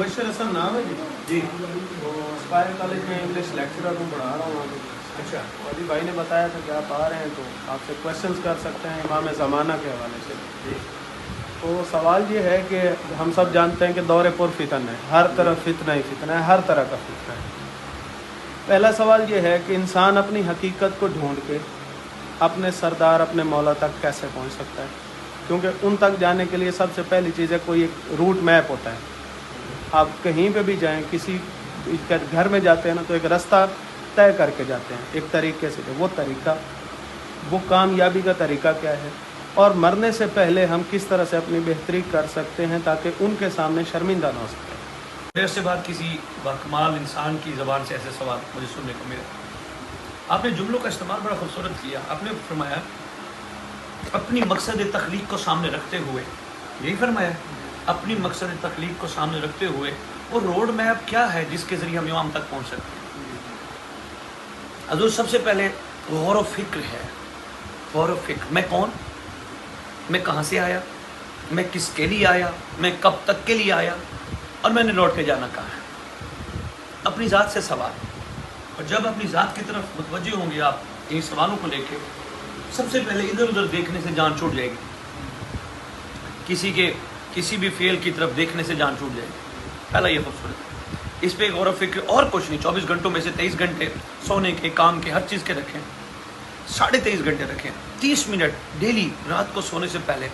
मुबशर हसन नाम है जी। तो स्पायर कॉलेज में इंग्लिश लेक्चरर को पढ़ा रहा हूँ। अच्छा, अभी भाई ने बताया था कि आप आ रहे हैं तो आपसे क्वेश्चंस कर सकते हैं इमाम ज़माना के हवाले से जी। तो सवाल ये है कि हम सब जानते हैं कि दौर पर फितन है, हर तरफ फितना ही फितना है, हर तरह का फितना है। पहला सवाल ये है कि इंसान अपनी हकीकत को ढूंढ के अपने सरदार अपने मौला तक कैसे पहुंच सकता है, क्योंकि उन तक जाने के लिए सबसे पहली चीज़ है कोई एक रूट मैप होता है। आप कहीं पे भी जाएं, किसी घर में जाते हैं ना तो एक रास्ता तय करके जाते हैं एक तरीके से, वो तरीका, वो कामयाबी का तरीका क्या है, और मरने से पहले हम किस तरह से अपनी बेहतरी कर सकते हैं ताकि उनके सामने शर्मिंदा ना हो सके। देर से बाद किसी बाकमाल इंसान की ज़बान से ऐसे सवाल मुझे सुनने को मिले। आपने जुमलों का इस्तेमाल बड़ा खूबसूरत किया। आपने फरमाया अपनी मकसद तख्लीक को सामने रखते हुए, यही फरमाया, अपनी मकसद तख्लीक को सामने रखते हुए वो रोड मैप क्या है जिसके ज़रिए हम इमाम तक पहुँच सकते हैं। हज़ूर सबसे पहले गौर व फिक्र है। गौर व फिक्र, मैं कौन, मैं कहाँ से आया, मैं किसके लिए आया, मैं कब तक के लिए आया, और मैंने लौट के जाना कहाँ है। अपनी ज़ात से सवाल, और जब अपनी ज़ात की तरफ मुतवज्जे होंगे आप इन सवालों को लेके, सबसे पहले इधर उधर देखने से जान छूट जाएगी। किसी भी फेल की तरफ देखने से जान छूट जाएगी। पहला ये खूबसूरत है। इस पे गौर व फिक्र और कुछ नहीं। 24 घंटों में से 23 घंटे सोने के, काम के, हर चीज़ के रखें, 23.5 घंटे रखें। 30 मिनट डेली रात को सोने से पहले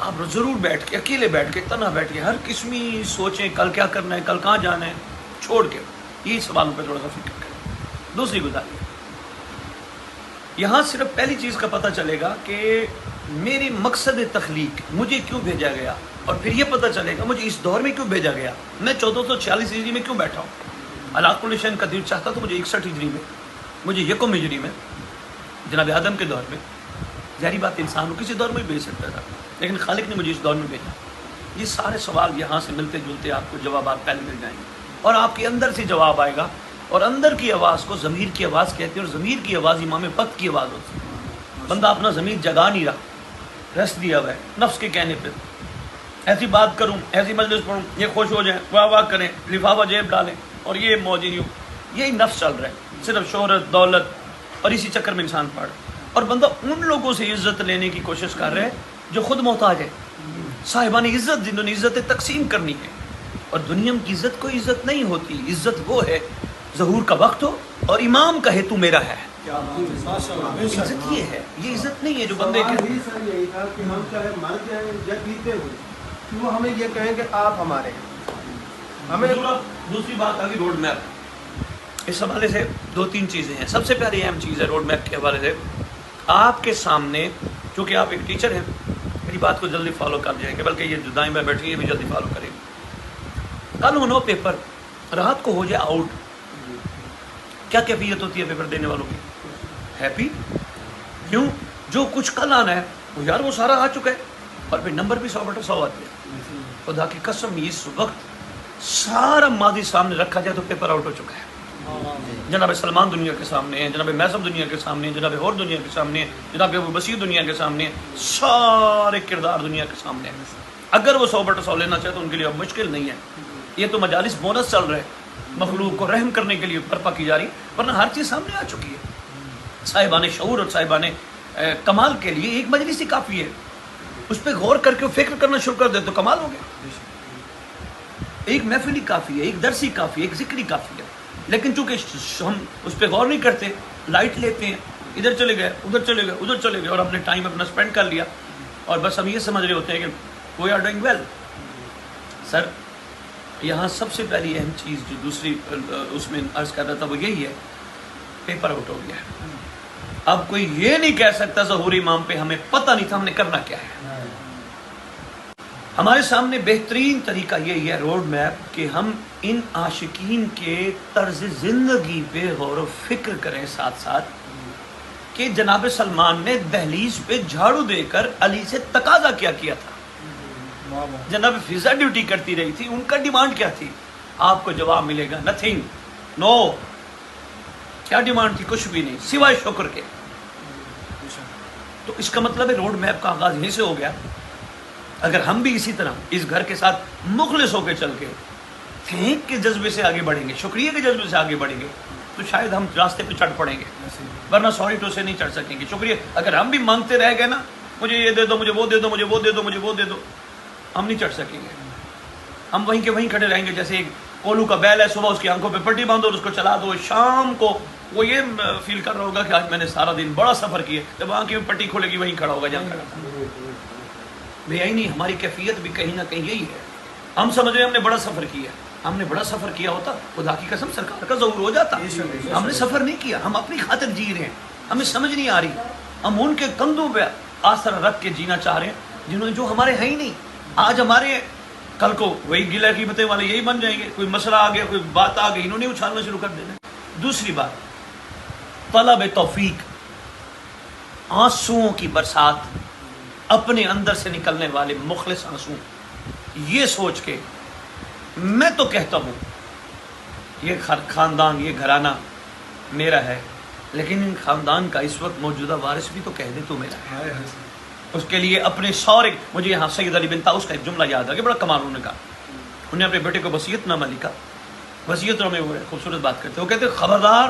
आप ज़रूर बैठ के, अकेले बैठ के, तना बैठ के, हर किस्मी सोचें कल क्या करना है, कल कहाँ जाना है, छोड़ के ये सवालों पर थोड़ा सा फिक्र करें। दूसरी गुजारिश, यहाँ सिर्फ पहली चीज़ का पता चलेगा कि मेरी मकसद तख्लीक, मुझे क्यों भेजा गया, और फिर ये पता चलेगा मुझे इस दौर में क्यों भेजा गया। मैं 1446 हिजरी में क्यों बैठा हूँ। अलाकुल शैइन कदीर चाहता तो मुझे 61 हिजरी में, मुझे यकम हिजरी में, जनाब आदम के दौर में, ज़ाहिर बात इंसान को किसी दौर में भेज सकता था, लेकिन खालिक ने मुझे इस दौर में भेजा। ये सारे सवाल यहाँ से मिलते जुलते आपको जवाब पहले मिल जाएंगे, और आपके अंदर से जवाब आएगा। और अंदर की आवाज़ को ज़मीर की आवाज़ कहते हैं, और ज़मीर की आवाज़ इमाम वक्त की आवाज़ होती है। बंदा अपना ज़मीर जगा नहीं रहा, रस दिया हुआ है नफ्स के कहने पर। ऐसी बात करूं, ऐसी मजलिस पढ़ूं, ये खुश हो जाएं, वाह वाह करें, लिफाफा जेब डालें, और ये मौजी यूँ, यही नफ्स चल रहा है। सिर्फ शोहरत, दौलत, और इसी चक्कर में इंसान पड़, और बंदा उन लोगों से इज्जत लेने की कोशिश कर रहा है जो खुद मोहताज है। साहिबान इज्जत जिन्होंने इज्जत तकसीम करनी है। और दुनिया की इज्जत कोई इज्जत नहीं होती। इज्जत वो है ज़हूर का वक्त हो और इमाम कहे तू मेरा है। इज्जत ये है, ये इज्जत नहीं है जो बंदे के। यही था कि हम चाहे मर जाएं या जीते हुए, कि वो हमें ये कहें कि आप हमारे हैं। हमें दूसरी बात आ गई रोड मैप। इस हवाले से 2-3 चीज़ें हैं। सबसे पहली अहम चीज़ है रोड मैप के हवाले से, आपके सामने, चूँकि आप एक टीचर हैं, मेरी बात को जल्दी फॉलो कर जाएंगे, बल्कि ये जुदाई में बैठी ये भी जल्दी फॉलो करेंगे। कल होना पेपर, रात को हो जाए आउट, क्या कैफियत होती है पेपर देने वालों की? हैप्पी। क्यों? जो कुछ कल आना है वो यार वो सारा आ चुका है, और फिर नंबर भी 100/100 आते हैं। खुदा की कसम, इस वक्त सारा मादी सामने रखा जाए तो पेपर आउट हो चुका है। जनाब सलमान दुनिया के सामने है, जनाब मैसम दुनिया के सामने है, जनाब और दुनिया के सामने है, जनाब अबू बसीर दुनिया के सामने है, सारे किरदार दुनिया के सामने है। अगर वो 100/100 लेना चाहे तो उनके लिए अब मुश्किल नहीं है। ये तो मजालिस बोनस चल रहा है, मखलूक को रहम करने के लिए बर्पा की जा रही, वरना हर चीज़ सामने आ चुकी है। साहिबान शऊर और साहिबान कमाल के लिए एक मजलिस ही काफ़ी है। उस पर गौर करके फिक्र करना शुरू कर दे तो कमाल हो गया। एक महफिल ही काफ़ी है, एक दर्स ही काफ़ी है, एक जिक्र ही काफ़ी है। लेकिन चूँकि हम उस पर गौर नहीं करते, लाइट लेते हैं, इधर चले गए, उधर चले गए, उधर चले गए, और अपने टाइम अपना स्पेंड कर लिया, और बस हम ये समझ रहे होते हैं कि we are doing well. Sir, यहाँ सबसे पहली अहम चीज़ जो दूसरी उसमें अर्ज़ कर रहा था वो यही है, पेपर आउट हो गया है। अब कोई ये नहीं कह सकता ज़हूर इमाम पे हमें पता नहीं था हमने करना क्या है। हमारे सामने बेहतरीन तरीका यही है रोड मैप कि हम इन आशिकीन के तर्ज ज़िंदगी पे गौर व फिक्र करें, साथ साथ कि जनाब सलमान ने दहलीज पे झाड़ू देकर अली से तकाजा क्या किया था। जनाब फिजा ड्यूटी करती रही थी, उनका डिमांड क्या थी? आपको जवाब मिलेगा नथिंग, नो। क्या डिमांड थी? कुछ भी नहीं सिवाय शुक्र के। तो इसका मतलब है रोड मैप का आगाज यहीं से हो गया। अगर हम भी इसी तरह इस घर के साथ मुखलिस होकर चल के تھینک کے جذبے سے آگے بڑھیں گے, شکریہ کے جذبے سے آگے بڑھیں گے, تو شاید ہم راستے پہ چڑھ پڑیں گے, ورنہ سوری ٹو سے نہیں چڑھ سکیں گے. شکریہ اگر ہم بھی مانگتے رہ گئے نا, مجھے یہ دے دو, مجھے وہ دے دو, مجھے وہ دے دو, مجھے وہ دے دو, ہم نہیں چڑھ سکیں گے. ہم وہیں کے وہیں کھڑے رہیں گے. جیسے ایک کولو کا بیل ہے, صبح اس کی آنکھوں پہ پٹی باندھو اور اس کو چلا دو, شام کو وہ یہ فیل کر رہا ہوگا کہ آج میں نے سارا دن بڑا سفر کیا. جب آنکھیں میں پٹی کھولے گی وہیں کھڑا ہوگا جہاں کھڑا تھا. بھیا ہی نہیں, ہماری کیفیت بھی کہیں نہ کہیں یہی ہے. ہم سمجھ رہے ہیں ہم نے بڑا سفر کیا, ہم نے بڑا سفر کیا ہوتا خدا کی قسم سرکار کا ظہور ہو جاتا. ہم نے سفر نہیں کیا, ہم اپنی خاطر جی رہے ہیں, ہمیں سمجھ نہیں آ رہی. ہم ان کے کندھوں پہ آسر رکھ کے جینا چاہ رہے ہیں جنہوں نے, جو ہمارے ہیں ہی نہیں. آج ہمارے, کل کو وہی گلہ قیمتیں والے یہی بن جائیں گے. کوئی مسئلہ آ گیا, کوئی بات آ گئی, انہوں نے اچھالنا شروع کر دینا. دوسری بات, طلب توفیق, آنسوؤں کی برسات, اپنے اندر سے نکلنے والے مخلص آنسو, یہ سوچ کے میں تو کہتا ہوں یہ خاندان, یہ گھرانہ میرا ہے, لیکن ان خاندان کا اس وقت موجودہ وارث بھی تو کہہ دے تو میرا ہے. اس کے لیے اپنے سورے, مجھے یہاں سید علی بن طاؤس کا ایک جملہ یاد آ گیا, بڑا کمال انہوں نے کہا. انہیں اپنے بیٹے کو وصیت نامہ لکھا, وصیت نامے میں وہ خوبصورت بات کرتے, وہ کہتے خبردار